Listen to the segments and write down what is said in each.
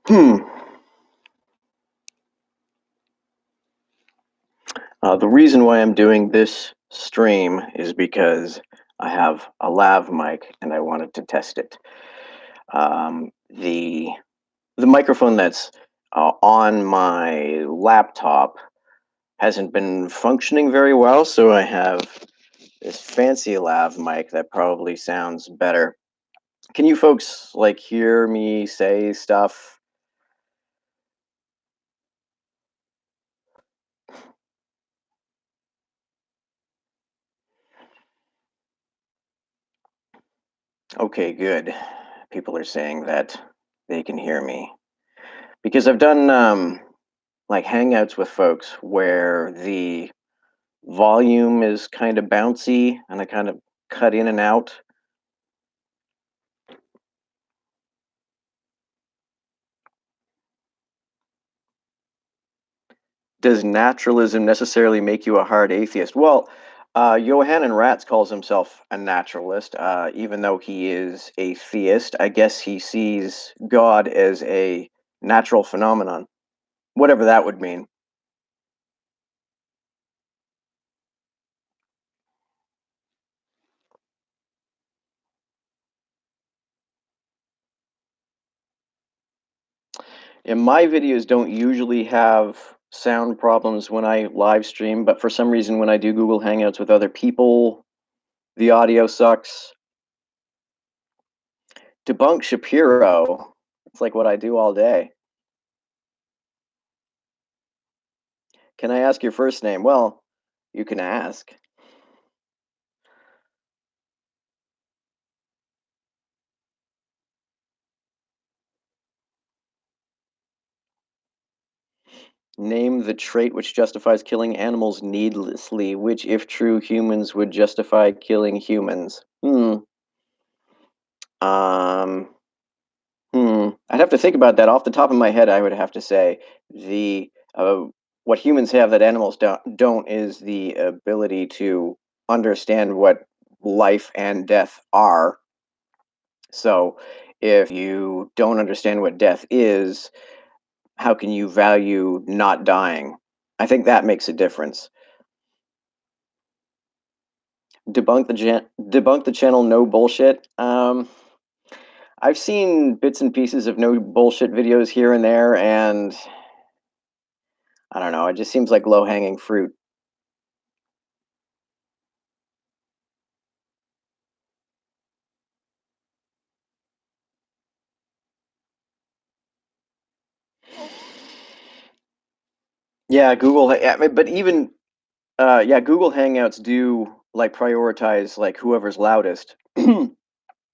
Hmm. The reason why I'm doing this stream is because I have a lav mic and I wanted to test it. The microphone that's on my laptop hasn't been functioning very well, so I have this fancy lav mic that probably sounds better. Can you folks like hear me say stuff? Okay, good. People are saying that they can hear me because I've done like hangouts with folks where the volume is kind of bouncy and I kind of cut in and out. Does naturalism necessarily make you a hard atheist? Well, Johann Ratz calls himself a naturalist, even though he is a theist. I guess he sees God as a natural phenomenon, whatever that would mean. And my videos don't usually have sound problems when I live stream, but for some reason, when I do Google Hangouts with other people, the audio sucks. Debunk Shapiro. It's like what I do all day. Can I ask your first name? Well, you can ask. Name the trait which justifies killing animals needlessly, which, if true, humans would justify killing humans. Um, I'd have to think about that. Off the top of my head, I would have to say the what humans have that animals don't is the ability to understand what life and death are. So, if you don't understand what death is, how can you value not dying? I think that makes a difference. Debunk the channel no bullshit. I've seen bits and pieces of no bullshit videos here and there, and I don't know. It just seems like low hanging fruit. Yeah, I mean, but even yeah, Google Hangouts do like prioritize like whoever's loudest.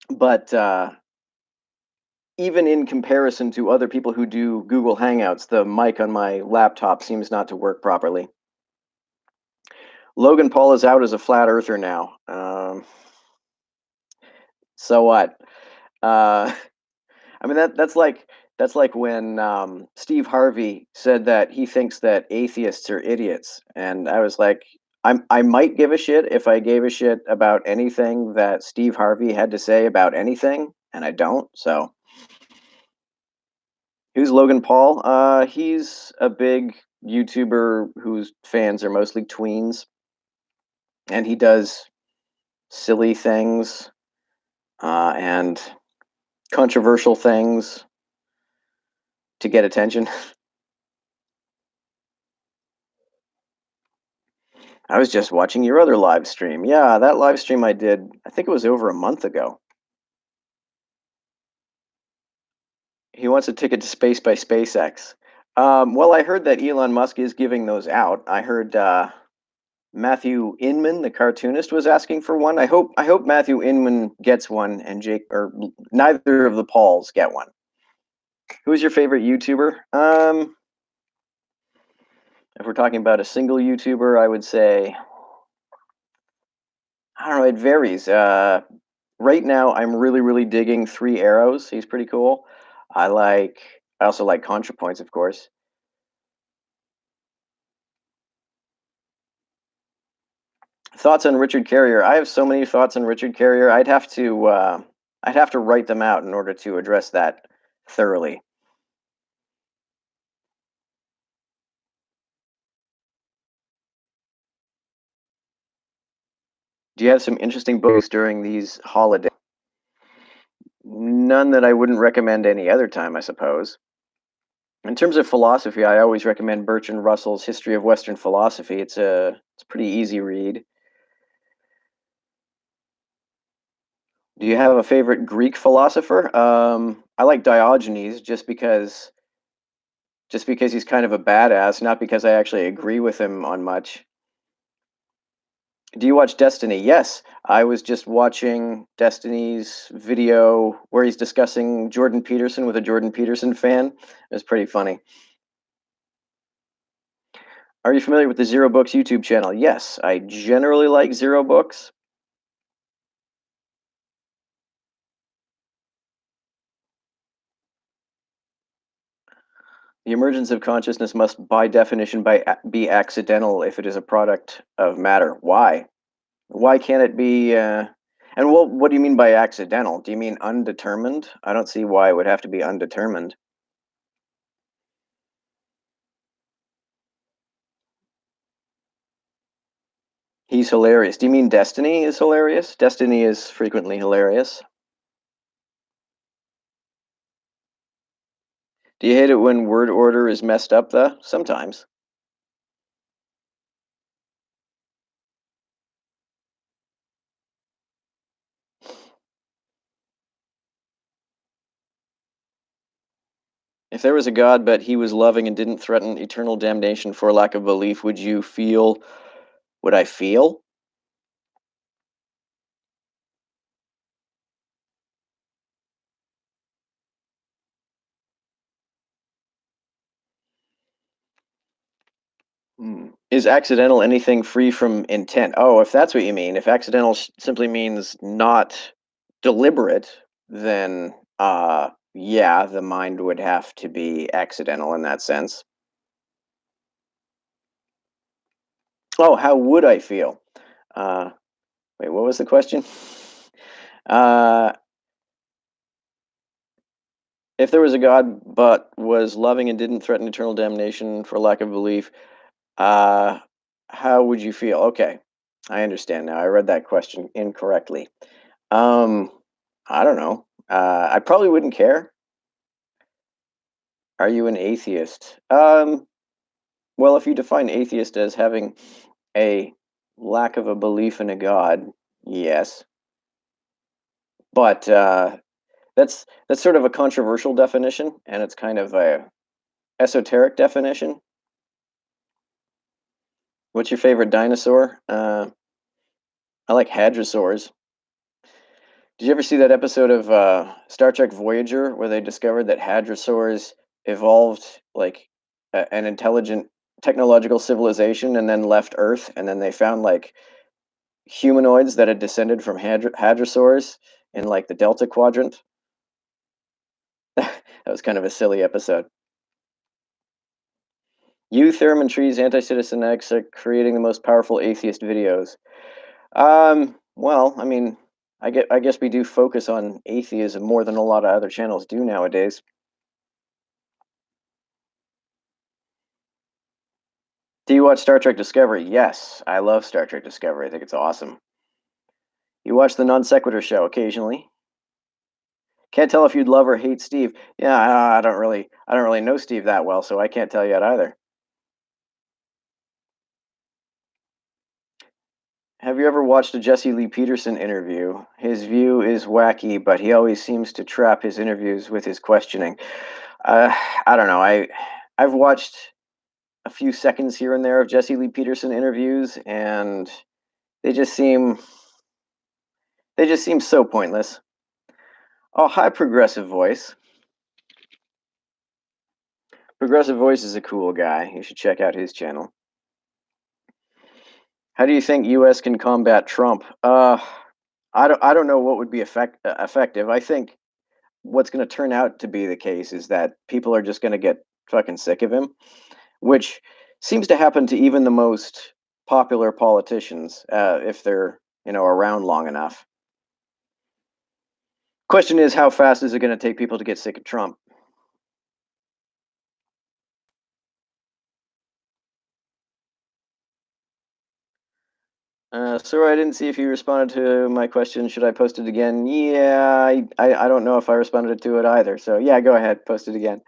But even in comparison to other people who do Google Hangouts, the mic on my laptop seems not to work properly. Logan Paul is out as a flat earther now. So what? Uh, I mean that's like when Steve Harvey said that he thinks that atheists are idiots, and I was like, I might give a shit if I gave a shit about anything that Steve Harvey had to say about anything, and I don't. So who's Logan Paul? He's a big YouTuber whose fans are mostly tweens, and he does silly things and controversial things to get attention. I was just watching your other live stream. Yeah, that live stream I did, I think it was over a month ago. He wants a ticket to space by SpaceX. Well, I heard that Elon Musk is giving those out. I heard Matthew Inman, the cartoonist, was asking for one. I hope Matthew Inman gets one, and Jake or neither of the Pauls get one. Who's your favorite YouTuber? If we're talking about a single YouTuber, I would say I don't know. It varies. Right now, I'm really digging Three Arrows. He's pretty cool. I like. I also like ContraPoints, of course. Thoughts on Richard Carrier? I have so many thoughts on Richard Carrier. I'd have to write them out in order to address that thoroughly. Do you have some interesting books during these holidays? None that I wouldn't recommend any other time, I suppose. In terms of philosophy, I always recommend Bertrand Russell's History of Western Philosophy. It's a pretty easy read. Do you have a favorite Greek philosopher? I like Diogenes just because he's kind of a badass, not because I actually agree with him on much. Do you watch Destiny? Yes, I was just watching Destiny's video where he's discussing Jordan Peterson with a Jordan Peterson fan. It was pretty funny. Are you familiar with the Zero Books YouTube channel? Yes, I generally like Zero Books. The emergence of consciousness must, by definition, be accidental if it is a product of matter. Why? Why can't it be? And what do you mean by accidental? Do you mean undetermined? I don't see why it would have to be undetermined. He's hilarious. Do you mean Destiny is hilarious? Destiny is frequently hilarious. Do you hate it when word order is messed up, though? Sometimes. If there was a God, but he was loving and didn't threaten eternal damnation for lack of belief, would I feel? Is accidental anything free from intent? Oh, if that's what you mean, if accidental simply means not deliberate, then yeah, the mind would have to be accidental in that sense. Oh, how would I feel? Uh, Wait, what was the question? Uh, if there was a God but was loving and didn't threaten eternal damnation for lack of belief, uh, how would you feel? Okay, I understand now. I read that question incorrectly. Um, I don't know. I probably wouldn't care. Are you an atheist? Well, if you define atheist as having a lack of a belief in a God, yes. But that's sort of a controversial definition, and it's kind of a esoteric definition. What's your favorite dinosaur? I like hadrosaurs. Did you ever see that episode of Star Trek Voyager where they discovered that hadrosaurs evolved like an intelligent technological civilization and then left Earth, and then they found like humanoids that had descended from hadrosaurs in like the Delta Quadrant? That was kind of a silly episode. You, Thurman Trees, Anti-Citizen X are creating the most powerful atheist videos. Well, I mean, I guess we do focus on atheism more than a lot of other channels do nowadays. Do you watch Star Trek Discovery? Yes, I love Star Trek Discovery. I think it's awesome. You watch the Non Sequitur show occasionally. Can't tell if you'd love or hate Steve. Yeah, I don't really know Steve that well, so I can't tell yet either. Have you ever watched a Jesse Lee Peterson interview? His view is wacky, but he always seems to trap his interviews with his questioning. Uh, I don't know. I've watched a few seconds here and there of Jesse Lee Peterson interviews, and they just seem they just seem so pointless. Oh, hi, Progressive Voice. Progressive Voice is a cool guy. You should check out his channel. How do you think U.S. can combat Trump? I don't know what would be effective. I think what's going to turn out to be the case is that people are just going to get fucking sick of him, which seems to happen to even the most popular politicians if they're around long enough. Question is, how fast is it going to take people to get sick of Trump? Sorry, I didn't see if you responded to my question. Should I post it again? Yeah, I don't know if I responded to it either. So yeah, go ahead, post it again.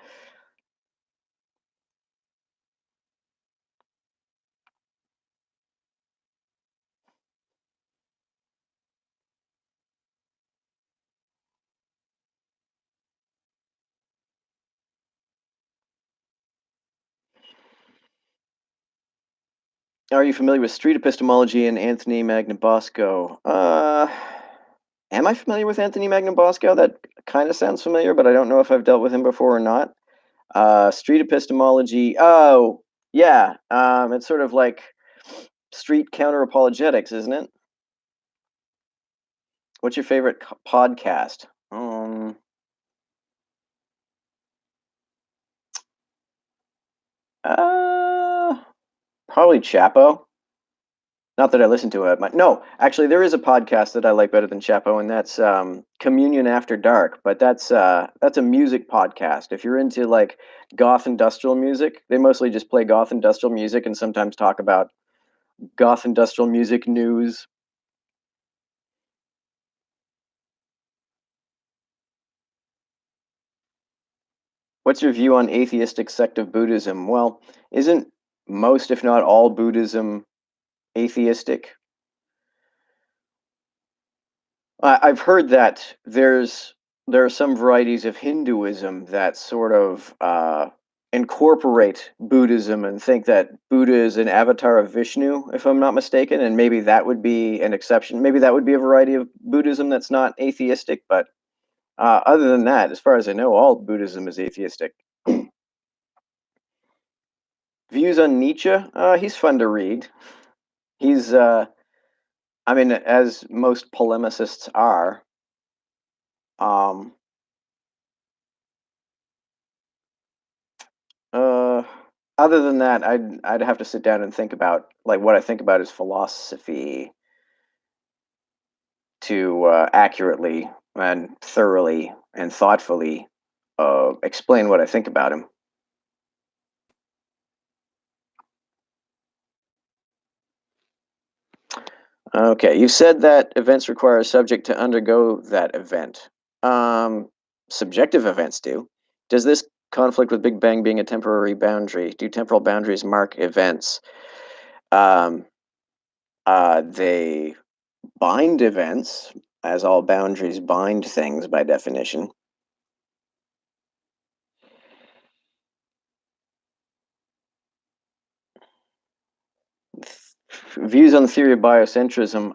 Are you familiar with street epistemology and Anthony Magnabosco? Am I familiar with Anthony Magnabosco? That kind of sounds familiar, but I don't know if I've dealt with him before or not. Street epistemology. Oh, yeah. It's sort of like street counter apologetics, isn't it? What's your favorite podcast? Uh, Probably Chapo. Not that I listen to it. No, actually, there is a podcast that I like better than Chapo, and that's Communion After Dark. But that's a music podcast. If you're into like goth industrial music, they mostly just play goth industrial music and sometimes talk about goth industrial music news. What's your view on atheistic sect of Buddhism? Well, isn't most, if not all, Buddhism atheistic? I've heard that there are some varieties of Hinduism that sort of incorporate Buddhism and think that Buddha is an avatar of Vishnu, if I'm not mistaken, and maybe that would be an exception. Maybe that would be a variety of Buddhism that's not atheistic. But other than that, as far as I know, all Buddhism is atheistic. Views on Nietzsche? He's fun to read. He's, I mean, as most polemicists are. Um, Uh, Other than that, I'd have to sit down and think about like what I think about his philosophy to accurately and thoroughly and thoughtfully explain what I think about him. Okay, you said that events require a subject to undergo that event. Um, Subjective events do. Does this conflict with Big Bang being a temporary boundary? Do temporal boundaries mark events? Um, they bind events, as all boundaries bind things by definition. Views on the theory of biocentrism.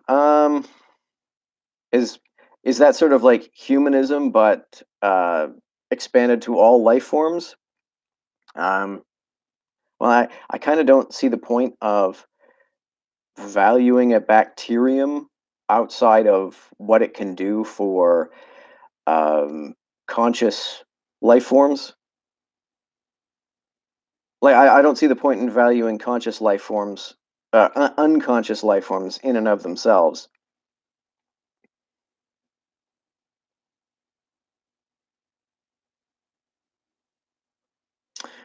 Is is that sort of like humanism, but expanded to all life forms? Um, well, I kind of don't see the point of valuing a bacterium outside of what it can do for um, conscious life forms. Like I don't see the point in valuing conscious life forms, unconscious life forms in and of themselves.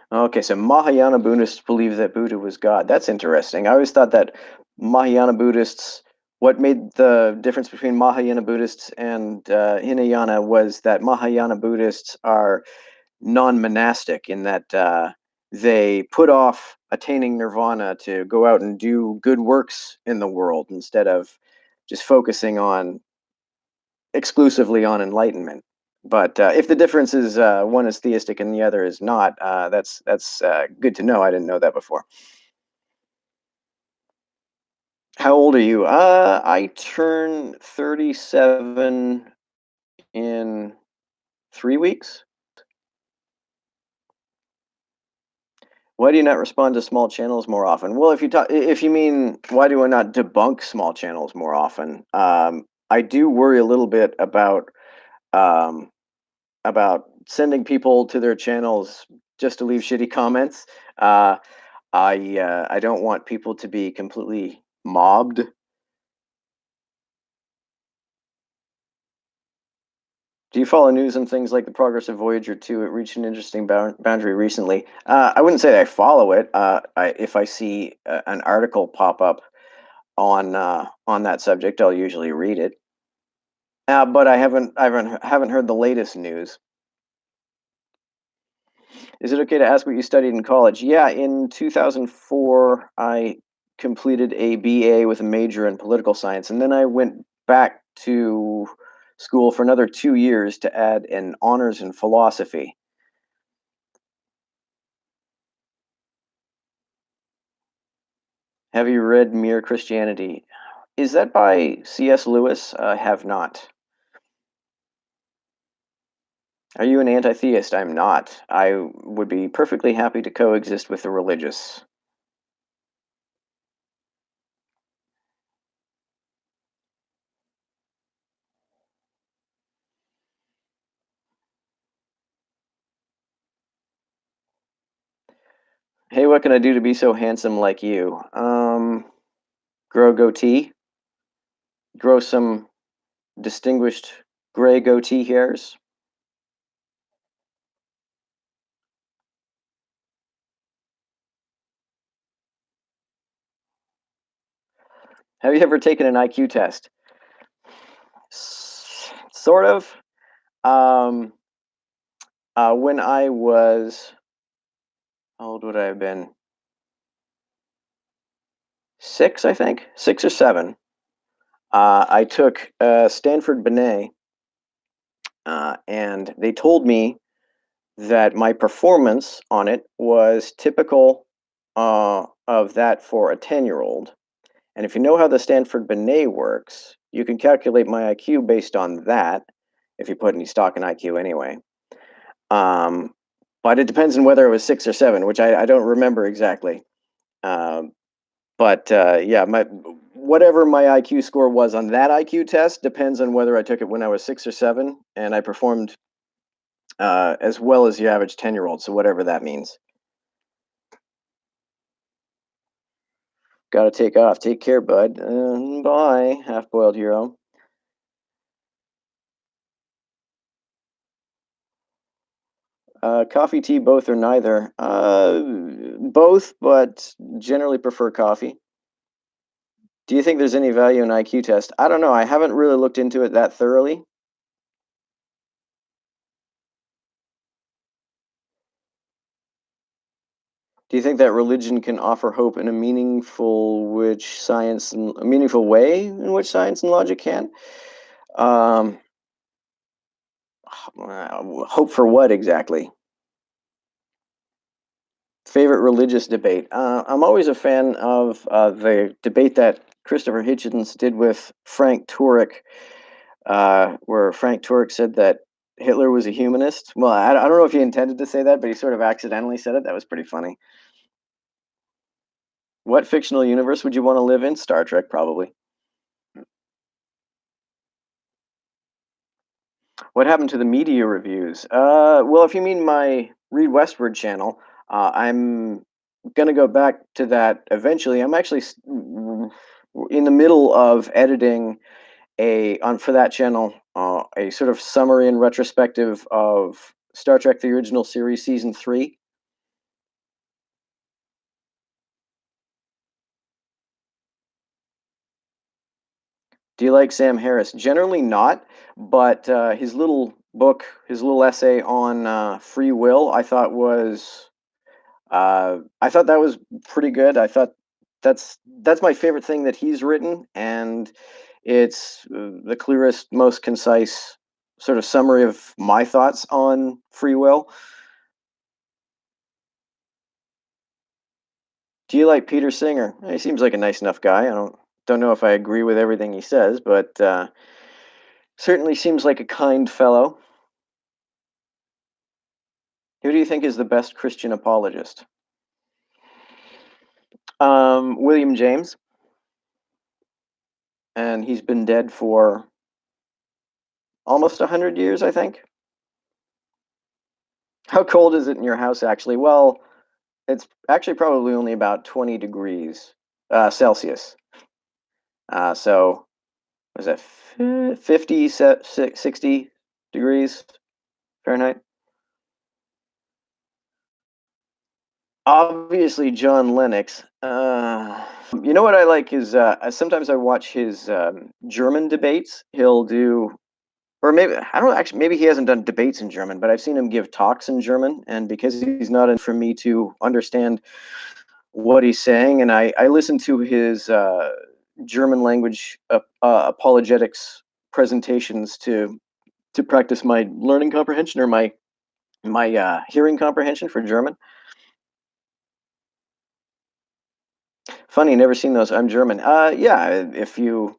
Okay, so Mahayana Buddhists believe that Buddha was God. That's interesting. I always thought that Mahayana Buddhists, what made the difference between Mahayana Buddhists and Hinayana was that Mahayana Buddhists are non-monastic in that they put off attaining nirvana to go out and do good works in the world instead of just focusing on exclusively on enlightenment. But if the difference is one is theistic and the other is not, that's good to know. I didn't know that before. How old are you? I turn 37 in 3 weeks. Why do you not respond to small channels more often? Well, if you mean why do I not debunk small channels more often, I do worry a little bit um, about sending people to their channels just to leave shitty comments. Uh, I don't want people to be completely mobbed. Do you follow news on things like the progress of Voyager 2? It reached an interesting boundary recently. I wouldn't say I follow it. If I see an article pop up on that subject, I'll usually read it. But I haven't heard the latest news. Is it okay to ask what you studied in college? Yeah, in 2004, I completed a BA with a major in political science, and then I went back to school for another 2 years to add an honors in philosophy. Have you read Mere Christianity? Is that by C.S. Lewis? I have not. Are you an anti-theist? I'm not. I would be perfectly happy to coexist with the religious. Hey, what can I do to be so handsome like you? Grow a goatee, grow some distinguished gray goatee hairs. Have you ever taken an IQ test? Sort of. Um, when I was, how old would I have been? Six, I think, 6 or 7. I took Stanford Binet, and they told me that my performance on it was typical of that for a 10-year-old. And if you know how the Stanford Binet works, you can calculate my IQ based on that, if you put any stock in IQ anyway. Um, but it depends on whether it was 6 or 7, which I don't remember exactly. Um, but yeah, my whatever my IQ score was on that IQ test depends on whether I took it when I was 6 or 7, and I performed as well as the average 10-year-old. So whatever that means. Got to take off. Take care, bud. Bye, half-boiled hero. Coffee, tea, both or neither. Both, but generally prefer coffee. Do you think there's any value in IQ test? I don't know. I haven't really looked into it that thoroughly. Do you think that religion can offer hope in a meaningful way in which science and logic can? Um, hope for what exactly? Favorite religious debate? I'm always a fan of the debate that Christopher Hitchens did with Frank Turek, where Frank Turek said that Hitler was a humanist. Well, I don't know if he intended to say that, but he sort of accidentally said it. That was pretty funny. What fictional universe would you want to live in? Star Trek, probably. What happened to the media reviews? Well, if you mean my Read Westward channel, I'm gonna go back to that eventually. I'm actually in the middle of editing a on for that channel a sort of summary and retrospective of Star Trek: The Original Series Season 3. Do you like Sam Harris? Generally not, but his little book, his little essay on free will, I thought that was pretty good. I thought that's my favorite thing that he's written, and it's the clearest, most concise sort of summary of my thoughts on free will. Do you like Peter Singer? He seems like a nice enough guy. I don't know if I agree with everything he says, but certainly seems like a kind fellow. Who do you think is the best Christian apologist? William James, and he's been dead for almost 100 years, I think. How cold is it in your house, actually? Well, it's actually probably only about 20 degrees Celsius. So, was that 50, 60 degrees Fahrenheit? Obviously, John Lennox. You know what I like is sometimes I watch his German debates. He'll do, or maybe I don't know, actually, maybe he hasn't done debates in German, but I've seen him give talks in German, and because he's not in for me to understand what he's saying, and I listen to his German language apologetics presentations to practice my learning comprehension or my hearing comprehension for German. Funny, never seen those. I'm German. Yeah, if you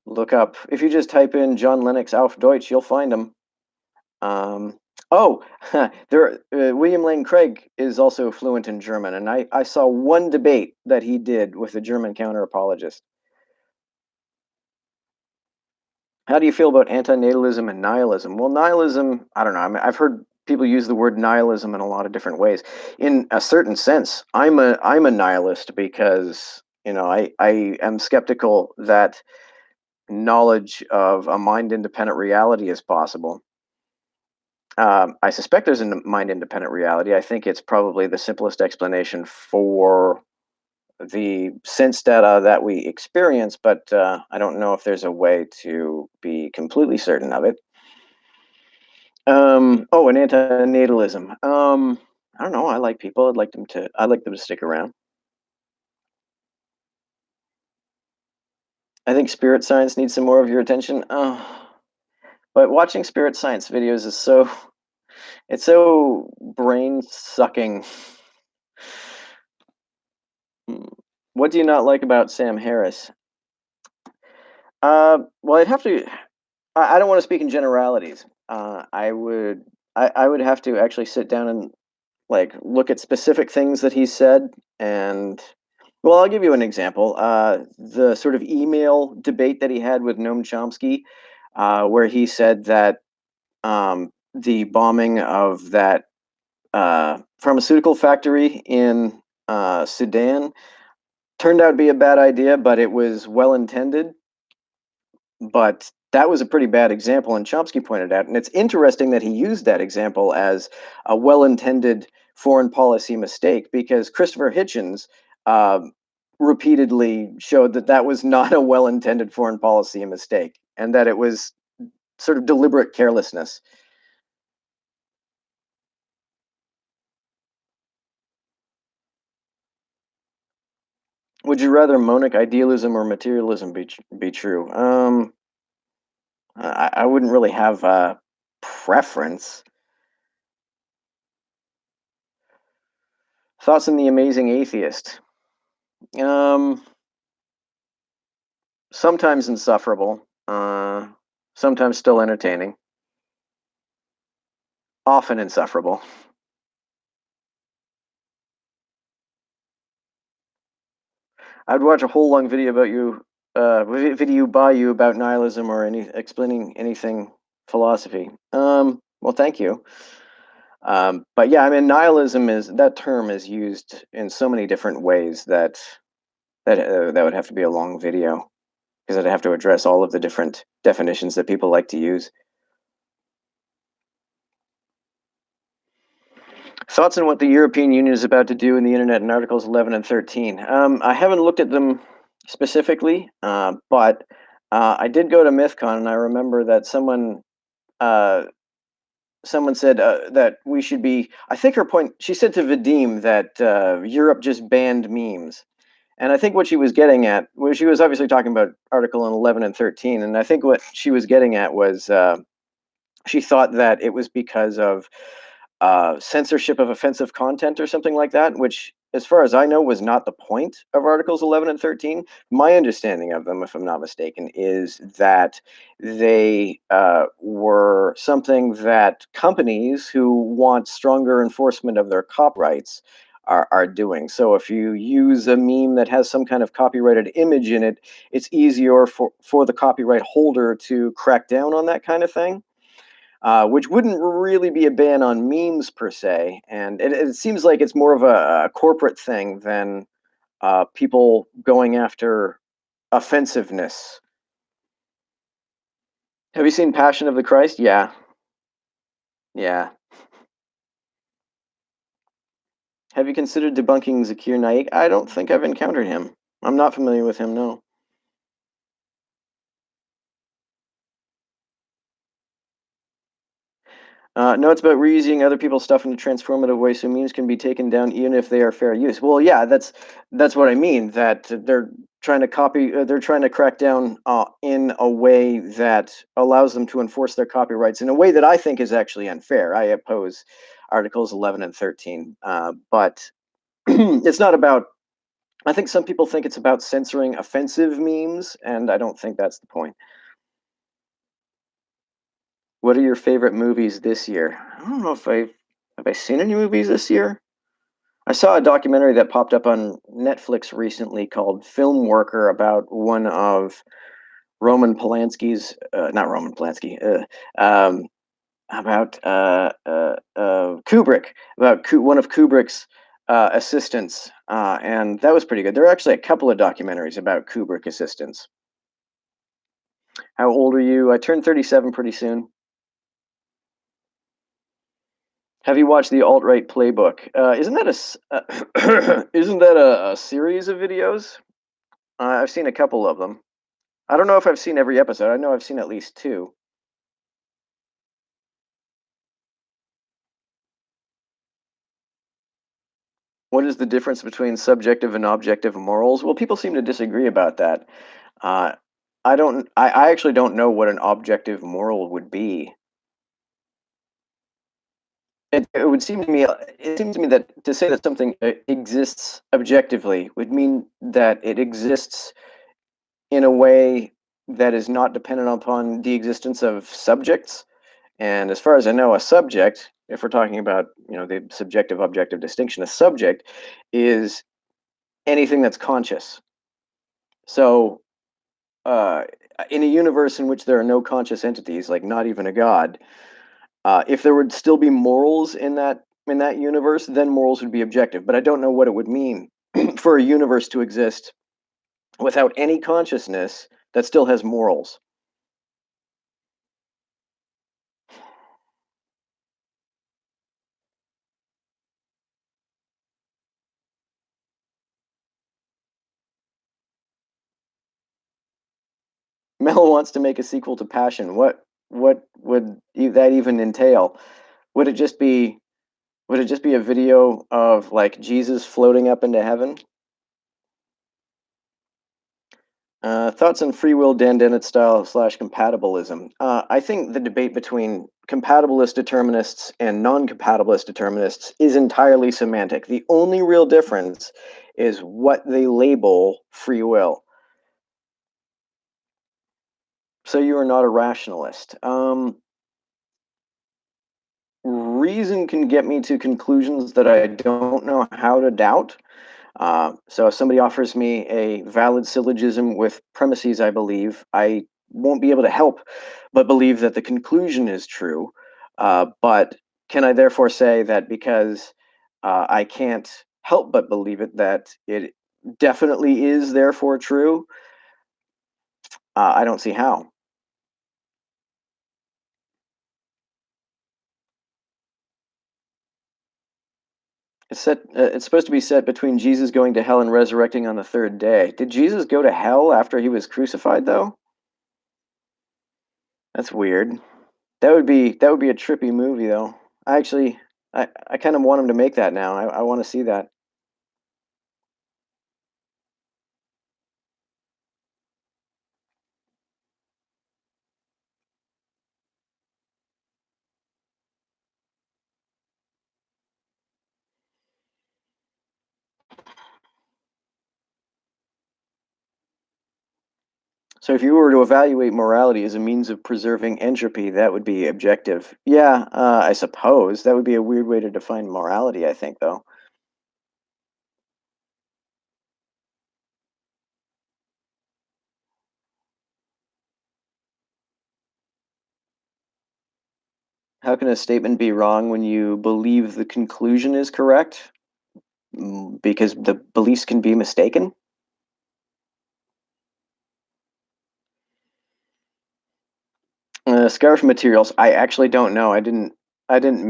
look up, if you just type in John Lennox auf Deutsch, you'll find him. Um, oh, William Lane Craig is also fluent in German, and I saw one debate that he did with a German counter apologist. How do you feel about antinatalism and nihilism? Well, nihilism, I don't know. I mean, I've heard people use the word nihilism in a lot of different ways. In a certain sense, I'm a nihilist because I am skeptical that knowledge of a mind independent reality is possible. I suspect there's a mind independent reality. I think it's probably the simplest explanation for the sense data that we experience, but I don't know if there's a way to be completely certain of it. Oh, and antinatalism. I don't know. I like people. I'd like them to stick around. I think spirit science needs some more of your attention. But watching spirit science videos is it's so brain sucking. Hmm. What do you not like about Sam Harris? Well, I'd have to. I don't want to speak in generalities. I would have to actually sit down and like look at specific things that he said. And well, I'll give you an example. The sort of email debate that he had with Noam Chomsky, where he said that the bombing of that pharmaceutical factory in Sudan turned out to be a bad idea, but it was well intended. But that was a pretty bad example, and Chomsky pointed out. And it's interesting that he used that example as a well-intended foreign policy mistake because Christopher Hitchens uh, repeatedly showed that that was not a well-intended foreign policy mistake, and that it was sort of deliberate carelessness. Would you rather Monic idealism or materialism be true? I wouldn't really have a preference. Thoughts on the Amazing Atheist? Um, Sometimes insufferable, sometimes still entertaining, often insufferable. I'd watch a whole long video about you, video by you about nihilism or any explaining anything philosophy. Well, thank you. But yeah, I mean, nihilism is that term is used in so many different ways that would have to be a long video because I'd have to address all of the different definitions that people like to use. Thoughts on what the European Union is about to do in the internet in Articles 11 and 13. I haven't looked at them specifically, but I did go to MythCon, and I remember that uh, someone said that we should be. I think her point. She said to Vadim that Europe just banned memes, and I think what she was getting at, well, she was obviously talking about Article 11 and 13, and I think what she was getting at was she thought that it was because of censorship of offensive content or something like that, which, as far as I know, was not the point of Articles 11 and 13. My understanding of them, if I'm not mistaken, is that they were something that companies who want stronger enforcement of their copyrights are doing. So if you use a meme that has some kind of copyrighted image in it, it's easier for the copyright holder to crack down on that kind of thing, which wouldn't really be a ban on memes per se. And it seems like it's more of a corporate thing than people going after offensiveness. Have you seen Passion of the Christ? Yeah, yeah. Have you considered debunking Zakir Naik? I don't think I've encountered him. I'm not familiar with him, no. No, it's about reusing other people's stuff in a transformative way so memes can be taken down even if they are fair use. Well, yeah, that's what I mean. That they're trying to copy, they're trying to crack down in a way that allows them to enforce their copyrights in a way that I think is actually unfair. I oppose Articles 11 and 13, but it's not about. I think some people think it's about censoring offensive memes, and I don't think that's the point. What are your favorite movies this year? I don't know if I seen any movies this year. I saw a documentary that popped up on Netflix recently called Film Worker about one of Roman Polanski's, not Roman Polanski, about Kubrick, about one of Kubrick's assistants, and that was pretty good. There are actually a couple of documentaries about Kubrick assistants. How old are you? I turned 37 pretty soon. Have you watched the Alt-Right Playbook? Isn't that isn't that a series of videos? I've seen a couple of them. I don't know if I've seen every episode. I know I've seen at least two. What is the difference between subjective and objective morals? Well, people seem to disagree about that. Uh, I don't. I actually don't know what an objective moral would be. It would seem to me. It seems to me that to say that something exists objectively would mean that it exists in a way that is not dependent upon the existence of subjects. And as far as I know, a subject, if we're talking about the subjective objective distinction, a subject is anything that's conscious. So, uh, in a universe in which there are no conscious entities, like not even a god, if there would still be morals in that universe, then morals would be objective. But I don't know what it would mean for a universe to exist without any consciousness that still has morals. Mel wants to make a sequel to Passion. What would that even entail? Would it just be would it just be a video of like Jesus floating up into heaven? Thoughts on free will Dan Dennett style slash compatibilism. I think the debate between compatibilist determinists and non-compatibilist determinists is entirely semantic. The only real difference is what they label free will. So you are not a rationalist. Reason can get me to conclusions that I don't know how to doubt. So if somebody offers me a valid syllogism with premises I believe, I won't be able to help but believe that the conclusion is true. But can I therefore say that because I can't help but believe it, that it definitely is therefore true? I don't see how. It's supposed to be set between Jesus going to hell and resurrecting on the third day. Did Jesus go to hell after he was crucified, though? That's weird. That would be a trippy movie, though. I actually, I kind of want him to make that now. I want to see that. So if you were to evaluate morality as a means of preserving entropy, that would be objective. Yeah, I suppose that would be a weird way to define morality. I think, though. How can a statement be wrong when you believe the conclusion is correct? Because the beliefs can be mistaken. Scarf materials. I actually don't know. I didn't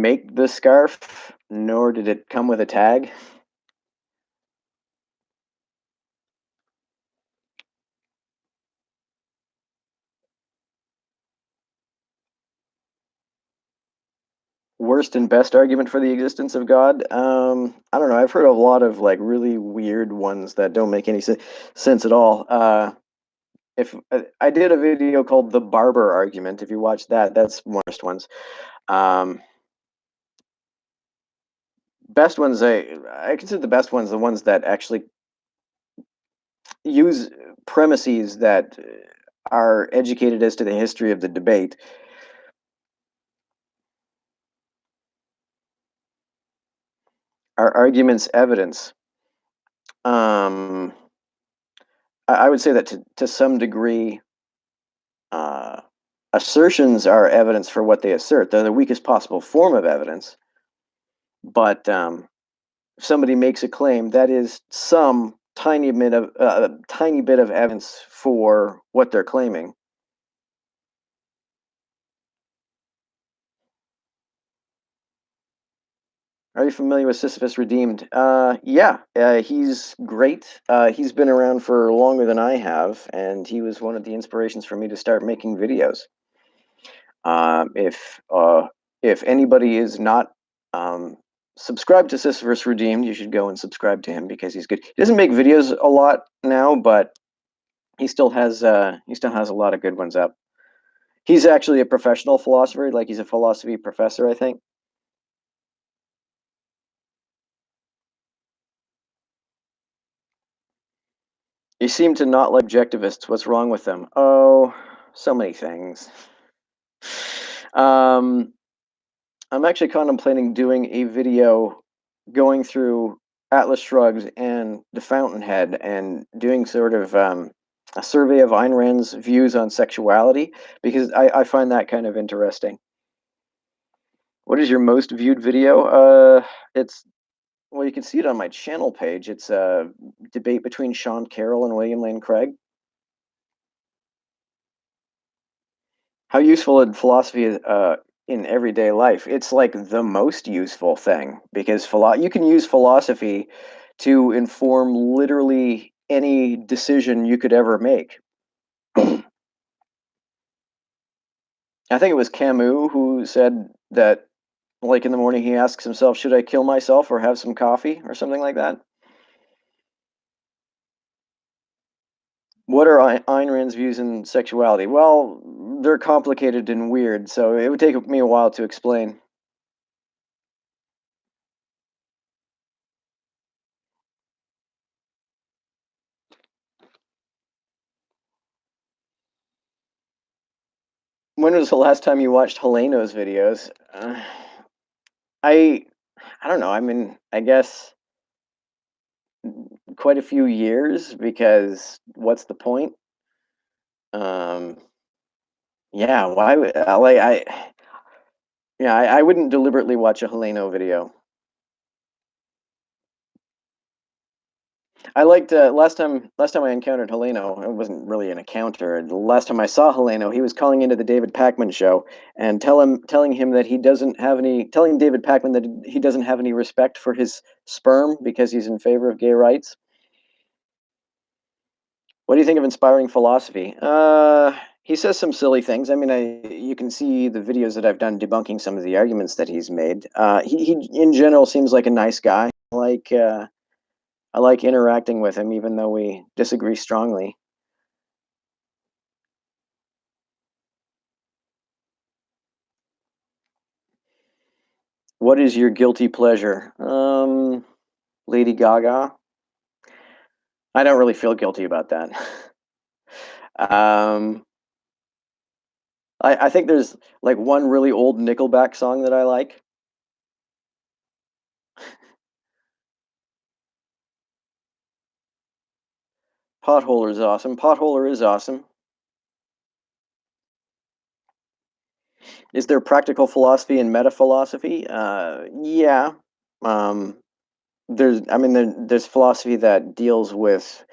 make the scarf, nor did it come with a tag. Worst and best argument for the existence of God? I don't know. I've heard a lot of like really weird ones that don't make any sense at all. If I did a video called the Barber argument, if you watch that, that's one of the worst ones. Um, best ones, I consider the best ones the ones that actually use premises that are educated as to the history of the debate. Are arguments evidence? Um, I would say that to some degree, uh, assertions are evidence for what they assert. They're the weakest possible form of evidence. But if somebody makes a claim, that is some tiny bit of evidence for what they're claiming. Are you familiar with Sisyphus Redeemed? Yeah, he's great. He's been around for longer than I have, and he was one of the inspirations for me to start making videos. Um, if uh, if anybody is not um, subscribed to Sisyphus Redeemed, you should go and subscribe to him because he's good. He doesn't make videos a lot now, but he still has a lot of good ones up. He's actually a professional philosopher, like he's a philosophy professor, I think. You seem to not like objectivists. What's wrong with them? Oh, so many things. Um, I'm actually contemplating doing a video going through Atlas Shrugged and The Fountainhead and doing sort of a survey of Ayn Rand's views on sexuality because I find that kind of interesting. What is your most viewed video? It's well, you can see it on my channel page. It's a debate between Sean Carroll and William Lane Craig. How useful in philosophy is in everyday life? It's like the most useful thing because you can use philosophy to inform literally any decision you could ever make. I think it was Camus who said that, like in the morning, he asks himself, "Should I kill myself or have some coffee?" or something like that. What are Ayn Rand's views in sexuality? Well, they're complicated and weird, so it would take me a while to explain. When was the last time you watched Heleno's videos? I I don't know. I mean, I guess quite a few years because what's the point? Um, yeah, why would like I wouldn't deliberately watch a Heleno video. I liked last time I encountered Heleno, it wasn't really an encounter. The last time I saw Heleno, he was calling into the David Pakman show and telling him that he doesn't have any telling David Pakman that he doesn't have any respect for his sperm because he's in favor of gay rights. What do you think of inspiring philosophy? He says some silly things. I mean, you can see the videos that I've done debunking some of the arguments that he's made. He in general seems like a nice guy. I like interacting with him, even though we disagree strongly. What is your guilty pleasure? Lady Gaga. I don't really feel guilty about that. um, I think there's like one really old Nickelback song that I like. Potholer is awesome. Potholer is awesome. Is there practical philosophy and meta philosophy? Yeah. Um, there's philosophy that deals with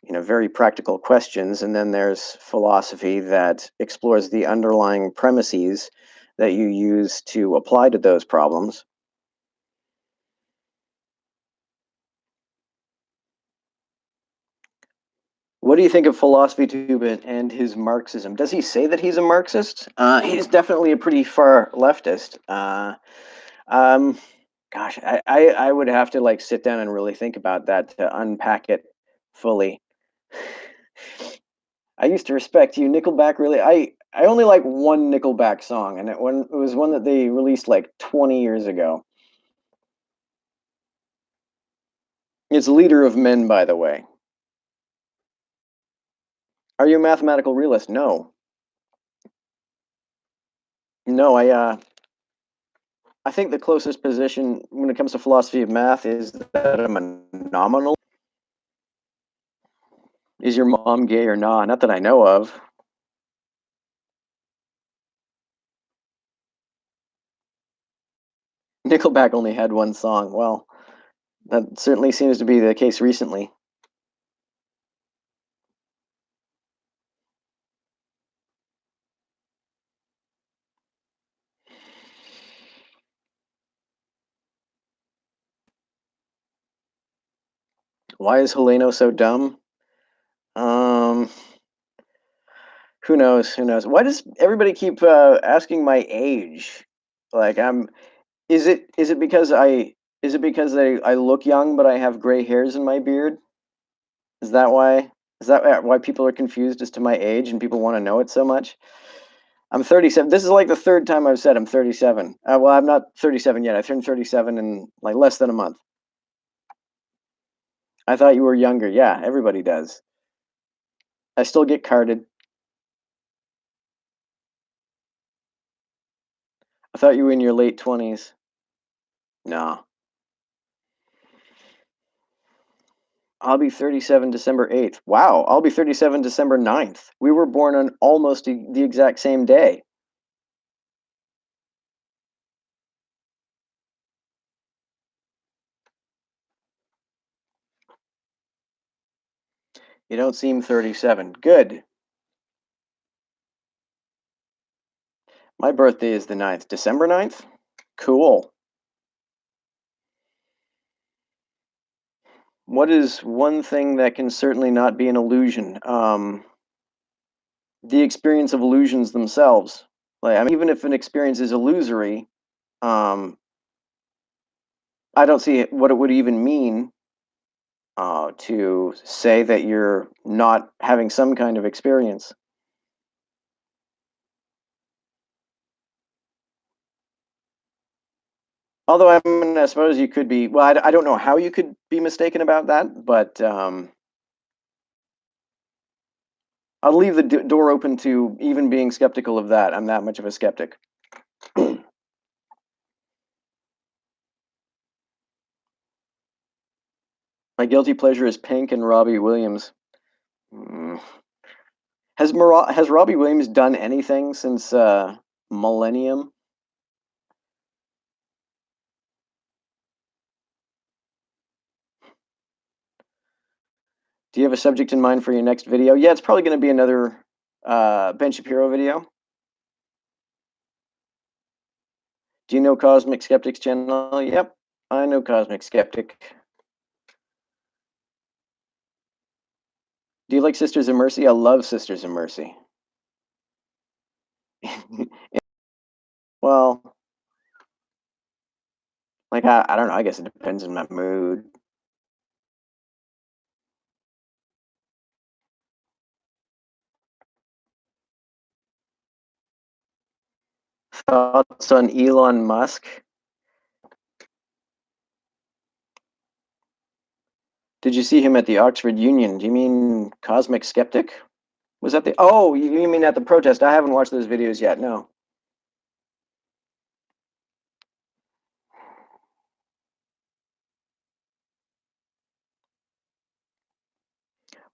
very practical questions, and then there's philosophy that explores the underlying premises that you use to apply to those problems. What do you think of Philosophy Tube and his Marxism? Does he say that he's a Marxist? He's definitely a pretty far leftist. Um, Gosh, I would have to like sit down and really think about that to unpack it fully. I used to respect you, Nickelback. Really, I only like one Nickelback song, and it was one that they released like 20 years ago. It's Leader of Men, by the way. Are you a mathematical realist? No, no. I think the closest position when it comes to philosophy of math is that I'm a nominal. Is your mom gay or not? Not that I know of. Nickelback only had one song. Well, that certainly seems to be the case recently. Why is Heleno so dumb? Um, who knows? Who knows? Why does everybody keep asking my age? Like I'm. Is it because I look young but I have gray hairs in my beard? Is that why? Is that why people are confused as to my age and people want to know it so much? I'm 37. This is like the third time I've said I'm 37. Well, I'm not 37 yet. I turned 37 in like less than a month. I thought you were younger. Yeah, everybody does. I still get carded. I thought you were in your late 20s. No. I'll be 37 December 8th. Wow, I'll be 37 December 9th. We were born on almost the exact same day. You don't seem 37. Good. My birthday is the 9th. December 9th? Cool. What is one thing that can certainly not be an illusion? The experience of illusions themselves. Like, I mean, even if an experience is illusory, um, I don't see what it would even mean to say that you're not having some kind of experience. Although I mean, I suppose you could be. Well, I don't know how you could be mistaken about that, but I'll leave the door open to even being skeptical of that. I'm that much of a skeptic. My guilty pleasure is Pink and Robbie Williams. Mm. Has Robbie Williams done anything since Millennium? Do you have a subject in mind for your next video? Yeah, it's probably going to be another Ben Shapiro video. Do you know Cosmic Skeptic's channel? Yep, I know Cosmic Skeptic. Do you like Sisters of Mercy? I love Sisters of Mercy. Well, like I don't know. I guess it depends on my mood. Thoughts on Elon Musk? Did you see him at the Oxford Union? Do you mean Cosmic Skeptic? Was that the? Oh, you mean at the protest? I haven't watched those videos yet. No.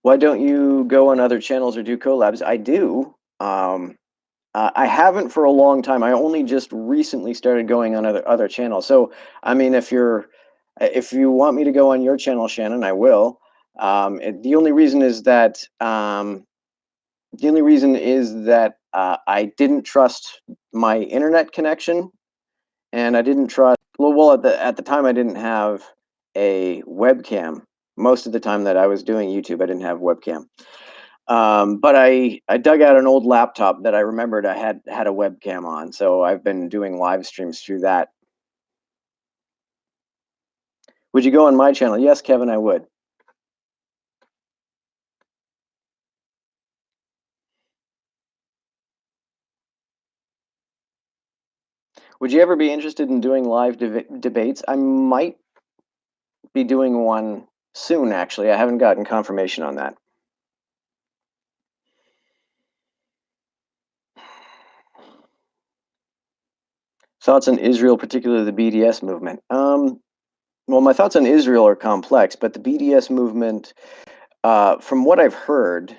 Why don't you go on other channels or do collabs? I do. I haven't for a long time. I only just recently started going on other channels. So, I mean, if you want me to go on your channel, Shannon, I will. The only reason is that I didn't trust my internet connection, and I didn't trust. Well, at the time, I didn't have a webcam. Most of the time that I was doing YouTube, I didn't have webcam. But I dug out an old laptop that I remembered I had a webcam on, so I've been doing live streams through that. Would you go on my channel? Yes, Kevin, I would. Would you ever be interested in doing live debates? I might be doing one soon, actually. I haven't gotten confirmation on that. Thoughts on Israel, particularly the BDS movement? Well, my thoughts on Israel are complex, but the BDS movement, from what I've heard,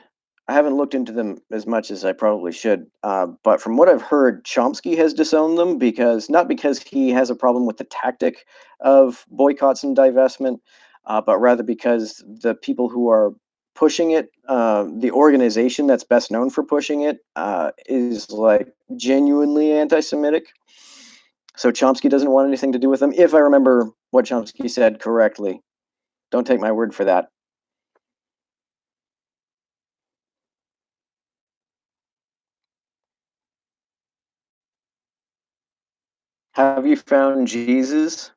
I haven't looked into them as much as I probably should. But from what I've heard, Chomsky has disowned them because not because he has a problem with the tactic of boycotts and divestment, but rather because the people who are pushing it, the organization that's best known for pushing it, is like genuinely anti-Semitic. So Chomsky doesn't want anything to do with them, if I remember what Chomsky said correctly. Don't take my word for that. Have you found Jesus?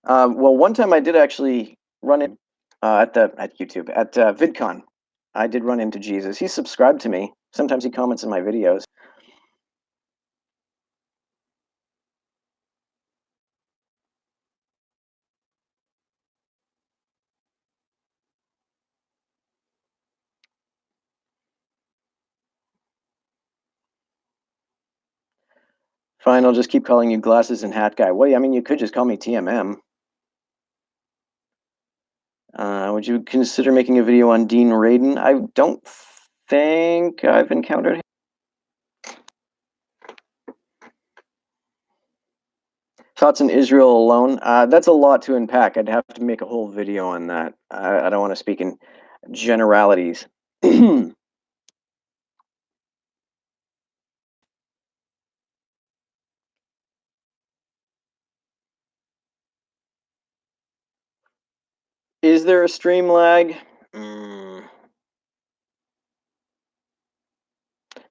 Well, one time I did actually run in at YouTube at VidCon. I did run into Jesus. He's subscribed to me. Sometimes he comments in my videos. Fine, I'll just keep calling you glasses and hat guy. Well, I mean, you could just call me TMM. Would you consider making a video on Dean Radin? I don't think I've encountered him. Thoughts on Israel alone? That's a lot to unpack. I'd have to make a whole video on that. I don't want to speak in generalities. Is there a stream lag?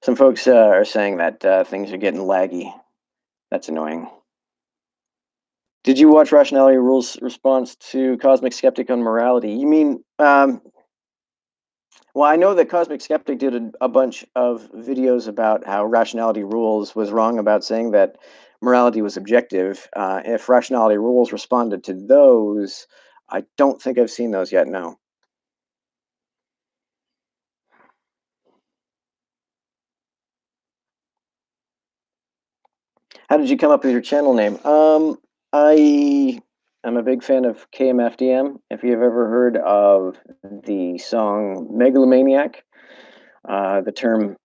Some folks are saying that things are getting laggy. That's annoying. Did you watch Rationality Rules' response to Cosmic Skeptic on morality? You mean, well, I know that Cosmic Skeptic did a bunch of videos about how Rationality Rules was wrong about saying that morality was objective. If Rationality Rules responded to those, I don't think I've seen those yet, no. How did you come up with your channel name? I am a big fan of KMFDM. If you've ever heard of the song Megalomaniac, the term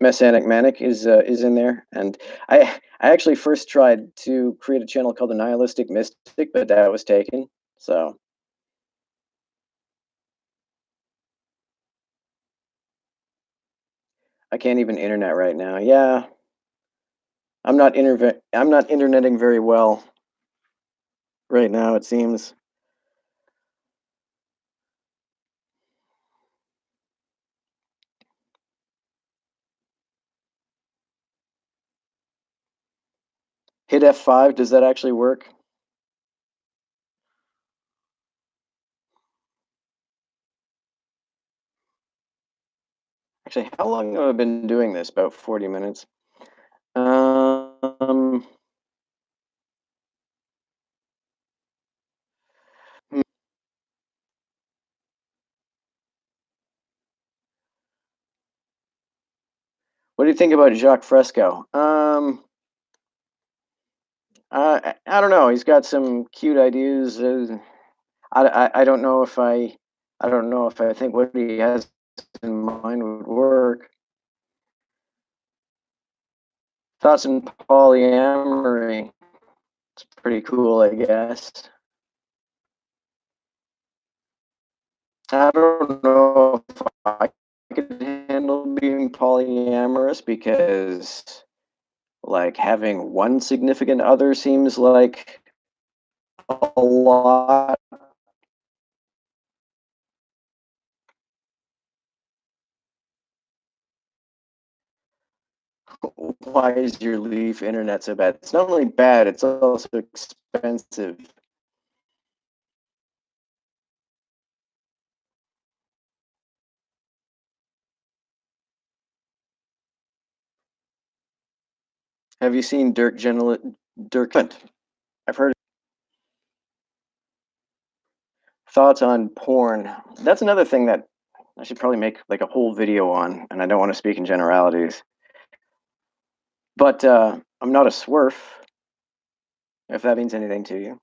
Messianic Manic is in there. And I actually first tried to create a channel called the Nihilistic Mystic, but that was taken. So I can't even internet right now. Yeah, I'm not interneting very well right now, it seems. Hit F5, does that actually work? Actually, how long have I been doing this? About 40 minutes. Um, hmm, what do you think about Jacques Fresco? I don't know. He's got some cute ideas. I don't know if I don't know if I think what he has in mind would work. Thoughts on polyamory? It's pretty cool, I guess. I don't know if I could handle being polyamorous because, like, having one significant other seems like a lot. Why is your Leaf internet so bad? It's not only bad, it's also expensive. Have you seen Dirk Kent? I've heard thoughts on porn. That's another thing that I should probably make like a whole video on, and I don't want to speak in generalities. But I'm not a swerf, if that means anything to you.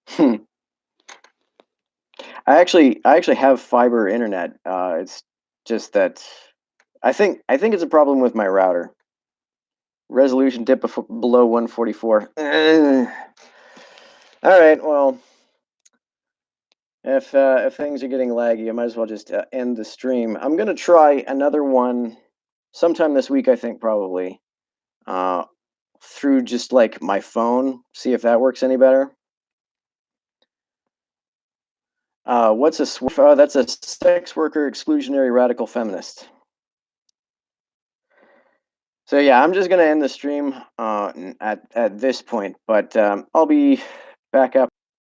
Hmm. I actually have fiber internet. It's just that I think it's a problem with my router. Resolution dip below 144. All right, well, if things are getting laggy, I might as well just end the stream. I'm gonna try another one sometime this week. I think probably uh, through just like my phone. See if that works any better. What's a SWIF? Oh, that's a sex worker exclusionary radical feminist. So yeah, I'm just gonna end the stream at this point, but I'll be back up.